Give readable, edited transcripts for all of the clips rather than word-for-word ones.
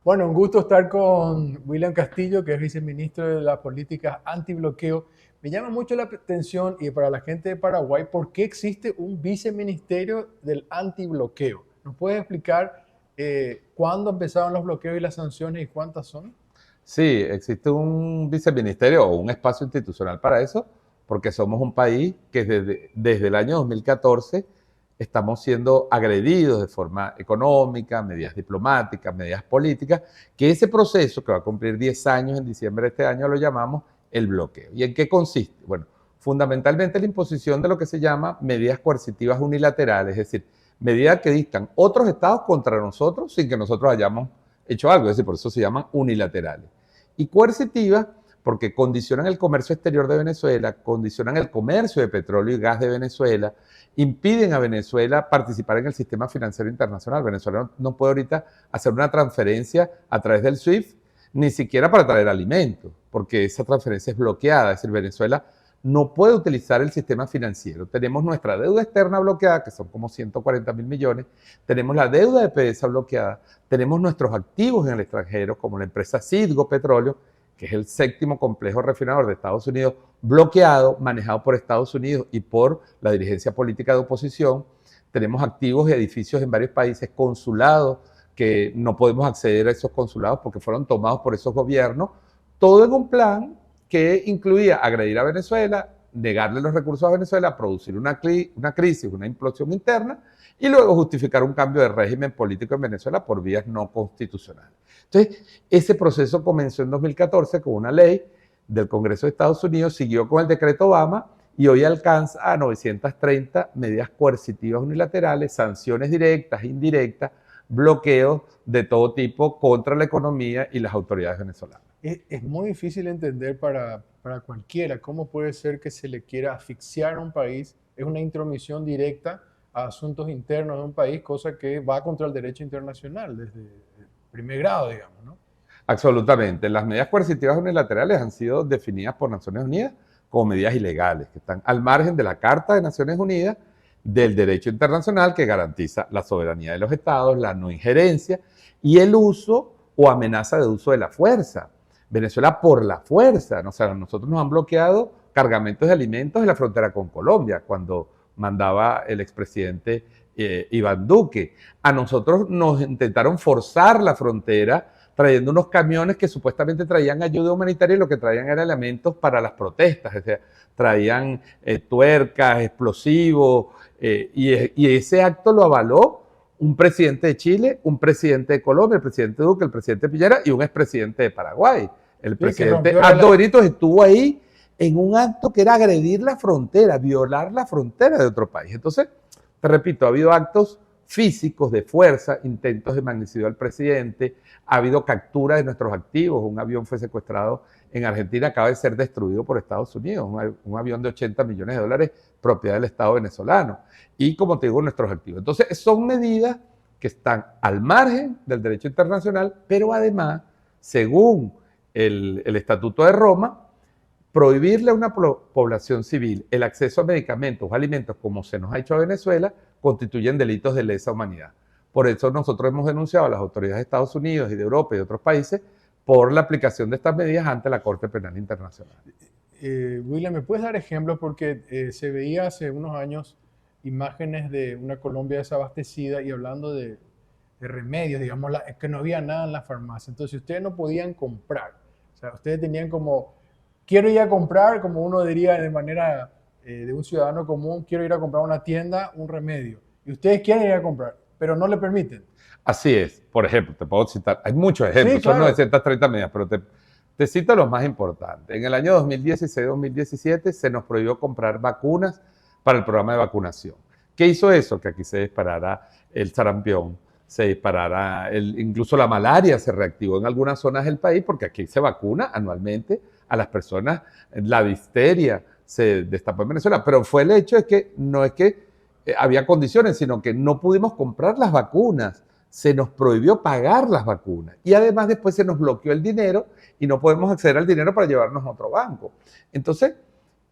Bueno, un gusto estar con William Castillo, que es viceministro de las políticas antibloqueo. Me llama mucho la atención y para la gente de Paraguay, ¿por qué existe un viceministerio del antibloqueo? ¿Nos puedes explicar cuándo empezaron los bloqueos y las sanciones y cuántas son? Sí, existe un viceministerio o un espacio institucional para eso, porque somos un país que desde el año 2014 estamos siendo agredidos de forma económica, medidas diplomáticas, medidas políticas, que ese proceso, que va a cumplir 10 años en diciembre de este año, lo llamamos el bloqueo. ¿Y en qué consiste? Bueno, fundamentalmente la imposición de lo que se llama medidas coercitivas unilaterales, es decir, medidas que dictan otros estados contra nosotros sin que nosotros hayamos hecho algo, es decir, por eso se llaman unilaterales. Y coercitivas porque condicionan el comercio exterior de Venezuela, condicionan el comercio de petróleo y gas de Venezuela, impiden a Venezuela participar en el sistema financiero internacional. Venezuela no puede ahorita hacer una transferencia a través del SWIFT, ni siquiera para traer alimentos, porque esa transferencia es bloqueada. Es decir, Venezuela no puede utilizar el sistema financiero. Tenemos nuestra deuda externa bloqueada, que son como 140.000 millones, tenemos la deuda de PDVSA bloqueada, tenemos nuestros activos en el extranjero, como la empresa Citgo Petróleo, que es el séptimo complejo refinador de Estados Unidos, bloqueado, manejado por Estados Unidos y por la dirigencia política de oposición. Tenemos activos y edificios en varios países, consulados, que no podemos acceder a esos consulados porque fueron tomados por esos gobiernos, todo en un plan que incluía agredir a Venezuela, negarle los recursos a Venezuela, producir una crisis, una implosión interna y luego justificar un cambio de régimen político en Venezuela por vías no constitucionales. Entonces, ese proceso comenzó en 2014 con una ley del Congreso de Estados Unidos, siguió con el decreto Obama y hoy alcanza a 930 medidas coercitivas unilaterales, sanciones directas, indirectas, bloqueos de todo tipo contra la economía y las autoridades venezolanas. Es muy difícil entender para cualquiera cómo puede ser que se le quiera asfixiar a un país. Es una intromisión directa a asuntos internos de un país, cosa que va contra el derecho internacional desde el primer grado, digamos, ¿no? Absolutamente. Las medidas coercitivas unilaterales han sido definidas por Naciones Unidas como medidas ilegales, que están al margen de la Carta de Naciones Unidas, del derecho internacional que garantiza la soberanía de los estados, la no injerencia y el uso o amenaza de uso de la fuerza. Venezuela por la fuerza, o sea, nosotros nos han bloqueado cargamentos de alimentos en la frontera con Colombia, cuando mandaba el expresidente Iván Duque. A nosotros nos intentaron forzar la frontera trayendo unos camiones que supuestamente traían ayuda humanitaria y lo que traían eran elementos para las protestas, o sea, traían tuercas, explosivos, y ese acto lo avaló un presidente de Chile, un presidente de Colombia, el presidente Duque, el presidente Piñera y un expresidente de Paraguay. El presidente Aldo Benito estuvo ahí en un acto que era agredir la frontera, violar la frontera de otro país. Entonces, te repito, ha habido actos físicos de fuerza, intentos de magnicidio al presidente, ha habido captura de nuestros activos, un avión fue secuestrado en Argentina, acaba de ser destruido por Estados Unidos, un avión de 80 millones de dólares propiedad del Estado venezolano, y como te digo, nuestros activos. Entonces, son medidas que están al margen del derecho internacional, pero además, según el Estatuto de Roma, prohibirle a una población civil el acceso a medicamentos o alimentos, como se nos ha hecho a Venezuela, constituyen delitos de lesa humanidad. Por eso nosotros hemos denunciado a las autoridades de Estados Unidos y de Europa y de otros países por la aplicación de estas medidas ante la Corte Penal Internacional. William, ¿me puedes dar ejemplos? Porque se veía hace unos años imágenes de una Colombia desabastecida y hablando de remedios, digamos, que no había nada en la farmacia. Entonces, ustedes no podían comprar. O sea, ustedes tenían como, quiero ir a comprar, como uno diría de manera de un ciudadano común, quiero ir a comprar a una tienda, un remedio. Y ustedes quieren ir a comprar, pero no le permiten. Así es. Por ejemplo, te puedo citar, hay muchos ejemplos, sí, claro. Son 930 medidas, pero te cito los más importantes. En el año 2016-2017 se nos prohibió comprar vacunas para el programa de vacunación. ¿Qué hizo eso? Que aquí se disparara el sarampión, se disparara, incluso la malaria se reactivó en algunas zonas del país porque aquí se vacuna anualmente a las personas, la difteria se destapó en Venezuela, pero fue el hecho de que no es que había condiciones, sino que no pudimos comprar las vacunas, se nos prohibió pagar las vacunas y además después se nos bloqueó el dinero y no podemos acceder al dinero para llevarnos a otro banco. Entonces,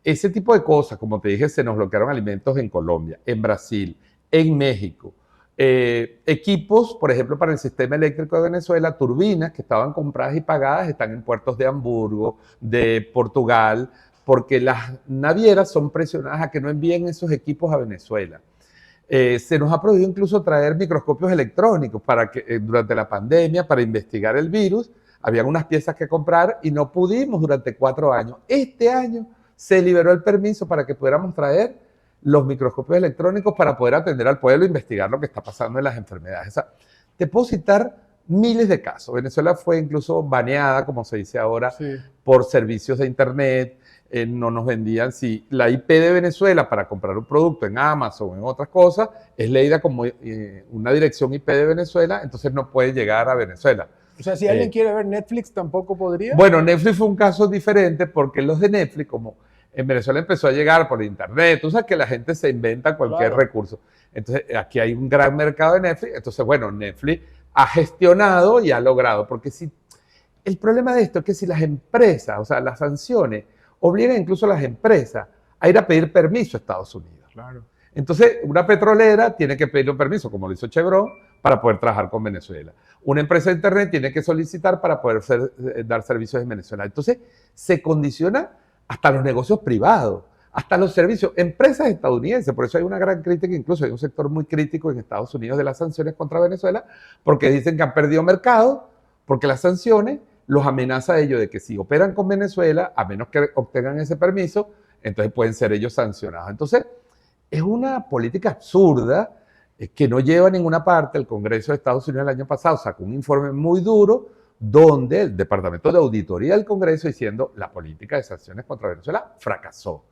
ese tipo de cosas, como te dije, se nos bloquearon alimentos en Colombia, en Brasil, en México, Equipos, por ejemplo, para el sistema eléctrico de Venezuela, turbinas que estaban compradas y pagadas están en puertos de Hamburgo, de Portugal, porque las navieras son presionadas a que no envíen esos equipos a Venezuela. Se nos ha prohibido incluso traer microscopios electrónicos para que durante la pandemia, para investigar el virus, habían unas piezas que comprar y no pudimos durante 4 años. Este año se liberó el permiso para que pudiéramos traer los microscopios electrónicos para poder atender al pueblo e investigar lo que está pasando en las enfermedades. O sea, te puedo citar miles de casos. Venezuela fue incluso baneada, como se dice ahora, Sí. por servicios de internet. No nos vendían, si la IP de Venezuela para comprar un producto en Amazon o en otras cosas es leída como una dirección IP de Venezuela, entonces no puede llegar a Venezuela. O sea, si alguien quiere ver Netflix, ¿tampoco podría? Bueno, Netflix fue un caso diferente porque los de Netflix, como en Venezuela empezó a llegar por internet, tú sabes que la gente se inventa cualquier recurso. Entonces, aquí hay un gran mercado de Netflix, entonces, bueno, Netflix ha gestionado y ha logrado, porque si el problema de esto es que si las empresas, o sea, las sanciones, obligan incluso a las empresas a ir a pedir permiso a Estados Unidos. Claro. Entonces, una petrolera tiene que pedir un permiso, como lo hizo Chevron, para poder trabajar con Venezuela. Una empresa de internet tiene que solicitar para poder dar servicios en Venezuela. Entonces, se condiciona hasta los negocios privados, hasta los servicios, empresas estadounidenses. Por eso hay una gran crítica, incluso hay un sector muy crítico en Estados Unidos de las sanciones contra Venezuela, porque dicen que han perdido mercado, porque las sanciones los amenaza a ellos de que si operan con Venezuela, a menos que obtengan ese permiso, entonces pueden ser ellos sancionados. Entonces, es una política absurda que no lleva a ninguna parte. El Congreso de Estados Unidos el año pasado sacó un informe muy duro donde el Departamento de Auditoría del Congreso diciendo la política de sanciones contra Venezuela fracasó,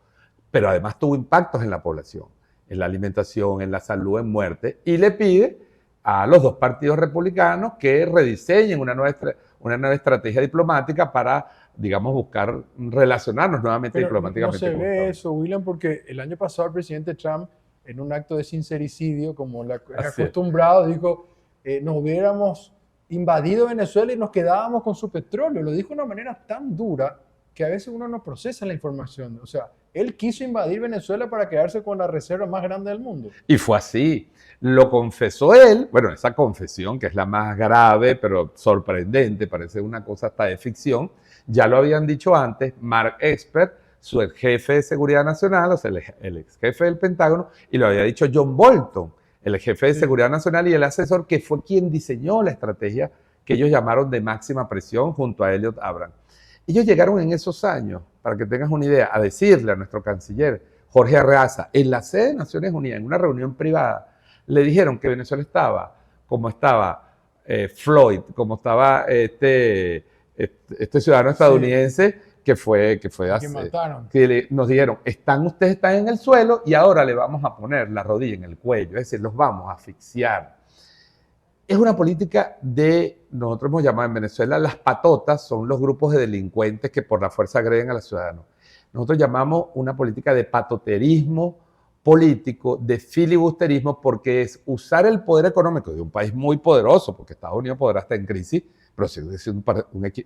pero además tuvo impactos en la población, en la alimentación, en la salud, en muerte, y le pide a los 2 partidos republicanos que rediseñen una nueva estrategia diplomática para, digamos, buscar relacionarnos nuevamente Pero diplomáticamente. no se con ve Estados eso, William, porque el año pasado el presidente Trump, en un acto de sincericidio, como es Así es. acostumbrado, dijo, nos hubiéramos invadido Venezuela y nos quedábamos con su petróleo. Lo dijo de una manera tan dura que a veces uno no procesa la información. O sea, él quiso invadir Venezuela para quedarse con la reserva más grande del mundo. Y fue así. Lo confesó él, bueno, esa confesión, que es la más grave, pero sorprendente, parece una cosa hasta de ficción, ya lo habían dicho antes, Mark Esper, su ex jefe de seguridad nacional, o sea, el ex jefe del Pentágono, y lo había dicho John Bolton, el jefe de seguridad nacional y el asesor, que fue quien diseñó la estrategia que ellos llamaron de máxima presión junto a Elliot Abrams. Ellos llegaron en esos años, para que tengas una idea, a decirle a nuestro canciller, Jorge Arreaza, en la sede de Naciones Unidas, en una reunión privada, le dijeron que Venezuela estaba como estaba Floyd, como estaba este ciudadano estadounidense que fue Que mataron. que nos dijeron, ustedes están en el suelo y ahora le vamos a poner la rodilla en el cuello, es decir, los vamos a asfixiar. Es una política nosotros hemos llamado en Venezuela, las patotas son los grupos de delincuentes que por la fuerza agreden a los ciudadanos. Nosotros llamamos una política de patoterismo político, de filibusterismo, porque es usar el poder económico de un país muy poderoso, porque Estados Unidos podrá estar en crisis, pero sigue siendo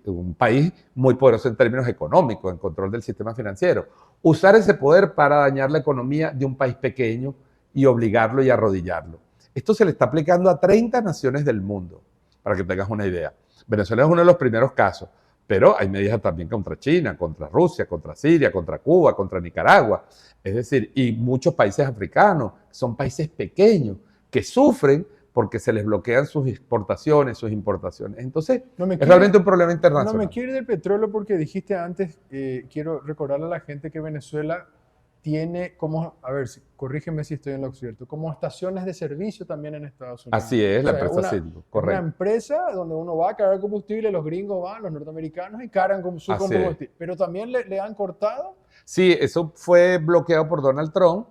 un país muy poderoso en términos económicos, en control del sistema financiero. Usar ese poder para dañar la economía de un país pequeño y obligarlo y arrodillarlo. Esto se le está aplicando a 30 naciones del mundo, para que tengas una idea. Venezuela es uno de los primeros casos, pero hay medidas también contra China, contra Rusia, contra Siria, contra Cuba, contra Nicaragua. Es decir, y muchos países africanos, son países pequeños, que sufren porque se les bloquean sus exportaciones, sus importaciones. Entonces, es realmente un problema internacional. No me quiero ir del petróleo porque dijiste antes, quiero recordarle a la gente que Venezuela tiene como, a ver, corrígeme si estoy en lo cierto, como estaciones de servicio también en Estados Unidos. Así es, la empresa Citgo, correcto. Una empresa donde uno va a cargar combustible, los gringos van, los norteamericanos, y cargan con su combustible. Pero también le han cortado. Sí, eso fue bloqueado por Donald Trump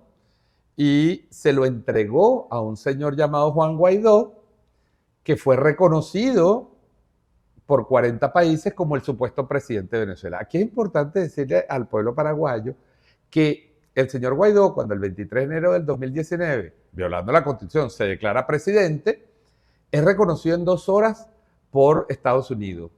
y se lo entregó a un señor llamado Juan Guaidó, que fue reconocido por 40 países como el supuesto presidente de Venezuela. Aquí es importante decirle al pueblo paraguayo que el señor Guaidó, cuando el 23 de enero del 2019, violando la Constitución, se declara presidente, es reconocido en 2 horas por Estados Unidos,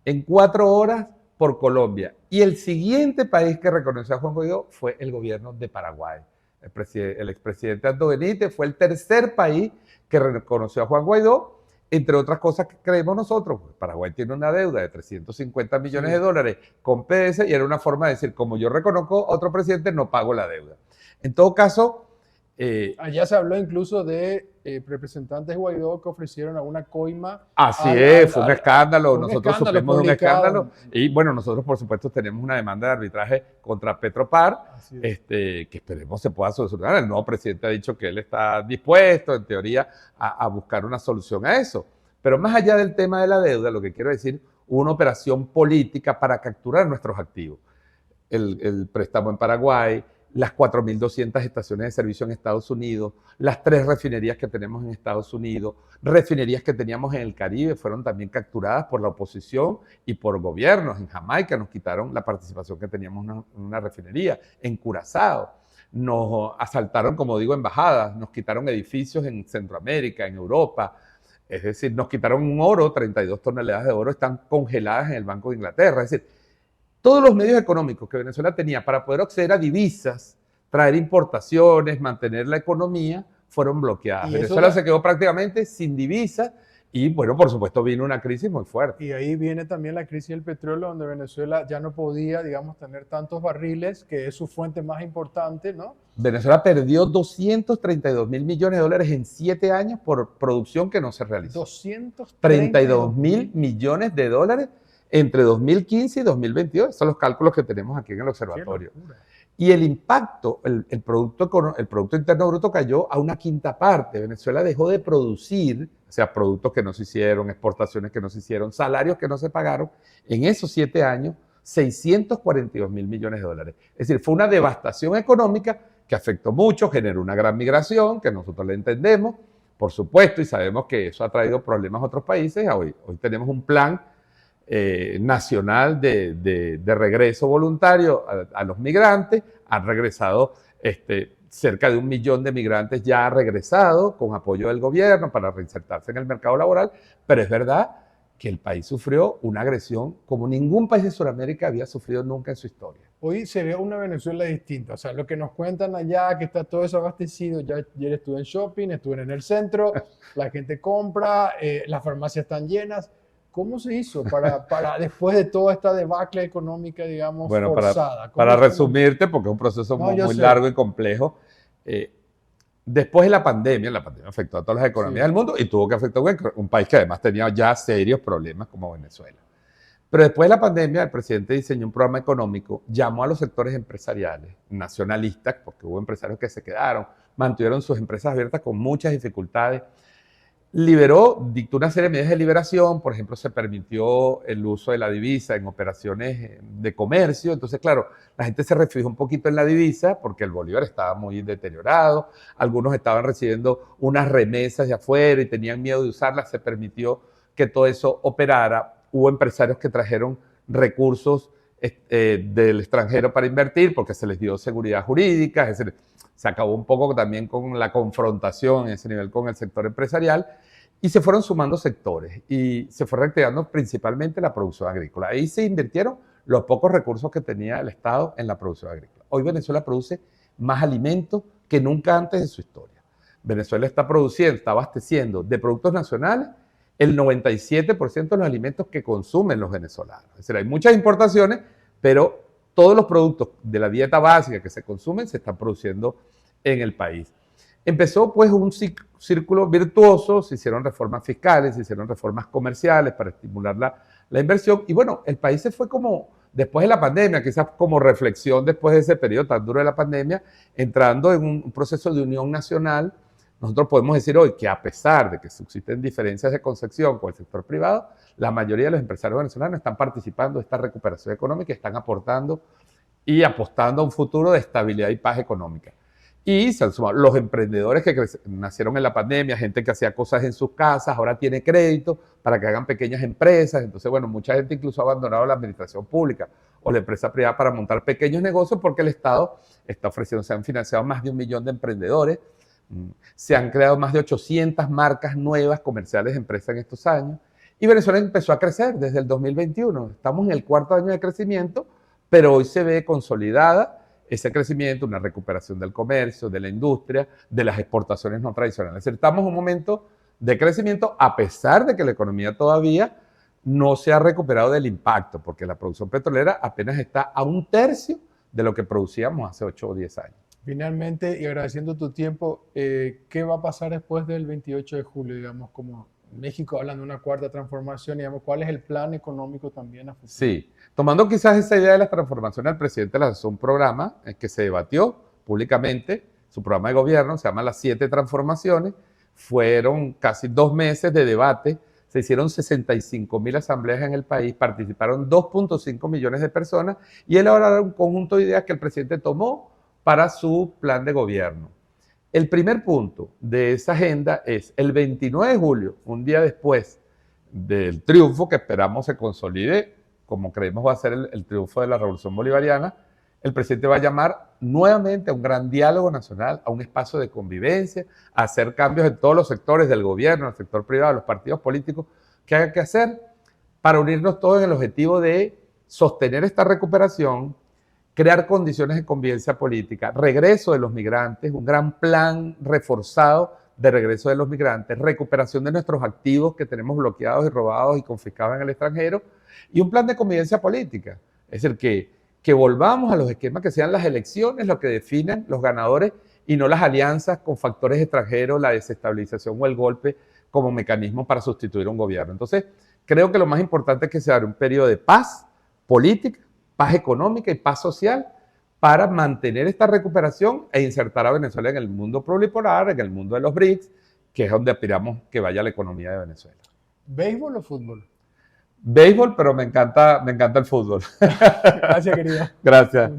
en 4 horas por Colombia. Y el siguiente país que reconoció a Juan Guaidó fue el gobierno de Paraguay. El expresidente Aldo Benítez fue el tercer país que reconoció a Juan Guaidó, entre otras cosas que creemos nosotros. Paraguay tiene una deuda de 350 millones de dólares con PDVSA y era una forma de decir, como yo reconozco a otro presidente, no pago la deuda. En todo caso... allá se habló incluso de representantes de Guaidó que ofrecieron alguna coima. Así fue un escándalo. Nosotros supimos de un escándalo. Y bueno, nosotros por supuesto tenemos una demanda de arbitraje contra Petropar, que esperemos se pueda solucionar. El nuevo presidente ha dicho que él está dispuesto, en teoría, a buscar una solución a eso. Pero más allá del tema de la deuda, lo que quiero decir, hubo una operación política para capturar nuestros activos. El préstamo en Paraguay, las 4.200 estaciones de servicio en Estados Unidos, las 3 refinerías que tenemos en Estados Unidos, refinerías que teníamos en el Caribe, fueron también capturadas por la oposición y por gobiernos. En Jamaica nos quitaron la participación que teníamos en una refinería, en Curazao. Nos asaltaron, como digo, embajadas, nos quitaron edificios en Centroamérica, en Europa. Es decir, nos quitaron un oro, 32 toneladas de oro están congeladas en el Banco de Inglaterra. Es decir, todos los medios económicos que Venezuela tenía para poder acceder a divisas, traer importaciones, mantener la economía, fueron bloqueadas. Venezuela se quedó prácticamente sin divisas y, bueno, por supuesto, vino una crisis muy fuerte. Y ahí viene también la crisis del petróleo, donde Venezuela ya no podía, digamos, tener tantos barriles, que es su fuente más importante, ¿no? Venezuela perdió 232.000 millones de dólares en 7 años por producción que no se realizó. 232.000 millones de dólares entre 2015 y 2022. Esos son los cálculos que tenemos aquí en el observatorio. Y el impacto, el Producto Interno Bruto cayó a una quinta parte. Venezuela dejó de producir, o sea, productos que no se hicieron, exportaciones que no se hicieron, salarios que no se pagaron. En esos 7 años, 642.000 millones de dólares. Es decir, fue una devastación económica que afectó mucho, generó una gran migración, que nosotros la entendemos, por supuesto, y sabemos que eso ha traído problemas a otros países. Hoy tenemos un plan nacional de regreso voluntario a los migrantes. Han regresado cerca de 1 millón de migrantes ya ha regresado con apoyo del gobierno para reinsertarse en el mercado laboral, pero es verdad que el país sufrió una agresión como ningún país de Sudamérica había sufrido nunca en su historia. Hoy se ve una Venezuela distinta, o sea, lo que nos cuentan allá, que está todo desabastecido, ya ayer estuve en shopping, estuve en el centro, la gente compra, las farmacias están llenas. ¿Cómo se hizo para después de toda esta debacle económica, digamos, forzada? Para resumirte, porque es un proceso muy largo y complejo, después de la pandemia afectó a todas las economías del mundo y tuvo que afectar a un país que además tenía ya serios problemas como Venezuela. Pero después de la pandemia, el presidente diseñó un programa económico, llamó a los sectores empresariales, nacionalistas, porque hubo empresarios que se quedaron, mantuvieron sus empresas abiertas con muchas dificultades, dictó una serie de medidas de liberación. Por ejemplo, se permitió el uso de la divisa en operaciones de comercio. Entonces, claro, la gente se refugió un poquito en la divisa porque el bolívar estaba muy deteriorado. Algunos estaban recibiendo unas remesas de afuera y tenían miedo de usarlas. Se permitió que todo eso operara. Hubo empresarios que trajeron recursos del extranjero para invertir porque se les dio seguridad jurídica. Es decir, se acabó un poco también con la confrontación en ese nivel con el sector empresarial y se fueron sumando sectores y se fue reactivando principalmente la producción agrícola. Ahí se invirtieron los pocos recursos que tenía el Estado en la producción agrícola. Hoy Venezuela produce más alimentos que nunca antes en su historia. Venezuela está abasteciendo de productos nacionales el 97% de los alimentos que consumen los venezolanos. Es decir, hay muchas importaciones, pero todos los productos de la dieta básica que se consumen se están produciendo en el país. Empezó pues un círculo virtuoso, se hicieron reformas fiscales, se hicieron reformas comerciales para estimular la inversión y bueno, el país se fue como, después de la pandemia, quizás como reflexión después de ese periodo tan duro de la pandemia, entrando en un proceso de unión nacional. Nosotros podemos decir hoy que a pesar de que subsisten diferencias de concepción con el sector privado, la mayoría de los empresarios venezolanos están participando de esta recuperación económica, están aportando y apostando a un futuro de estabilidad y paz económica. Y se han sumado los emprendedores que nacieron en la pandemia, gente que hacía cosas en sus casas, ahora tiene crédito para que hagan pequeñas empresas. Entonces, bueno, mucha gente incluso ha abandonado la administración pública o la empresa privada para montar pequeños negocios porque el Estado está ofreciendo, se han financiado más de 1 millón de emprendedores. Se han creado más de 800 marcas nuevas comerciales de empresas en estos años y Venezuela empezó a crecer desde el 2021. Estamos en el 4.º año de crecimiento, pero hoy se ve consolidada ese crecimiento, una recuperación del comercio, de la industria, de las exportaciones no tradicionales. Es decir, estamos en un momento de crecimiento a pesar de que la economía todavía no se ha recuperado del impacto, porque la producción petrolera apenas está a 1/3 de lo que producíamos hace 8 o 10 años. Finalmente, y agradeciendo tu tiempo, ¿qué va a pasar después del 28 de julio? Digamos, como México hablan de una cuarta transformación, digamos, ¿cuál es el plan económico también a futuro? Sí, tomando quizás esa idea de las transformaciones, el presidente lanzó un programa que se debatió públicamente, su programa de gobierno, se llama Las 7 Transformaciones, fueron casi 2 meses de debate, se hicieron 65.000 asambleas en el país, participaron 2.5 millones de personas y él ahora da un conjunto de ideas que el presidente tomó para su plan de gobierno. El primer punto de esa agenda es el 29 de julio, un día después del triunfo que esperamos se consolide, como creemos va a ser el triunfo de la Revolución Bolivariana, el presidente va a llamar nuevamente a un gran diálogo nacional, a un espacio de convivencia, a hacer cambios en todos los sectores del gobierno, en el sector privado, los partidos políticos, que haya que hacer para unirnos todos en el objetivo de sostener esta recuperación, crear condiciones de convivencia política, regreso de los migrantes, un gran plan reforzado de regreso de los migrantes, recuperación de nuestros activos que tenemos bloqueados y robados y confiscados en el extranjero, y un plan de convivencia política. Es decir, que volvamos a los esquemas que sean las elecciones lo que definan los ganadores y no las alianzas con factores extranjeros, la desestabilización o el golpe como mecanismo para sustituir un gobierno. Entonces, creo que lo más importante es que se abra un periodo de paz política, paz económica y paz social para mantener esta recuperación e insertar a Venezuela en el mundo pluripolar, en el mundo de los BRICS, que es donde aspiramos que vaya la economía de Venezuela. ¿Béisbol o fútbol? Béisbol, pero me encanta el fútbol. Gracias, querido. Gracias.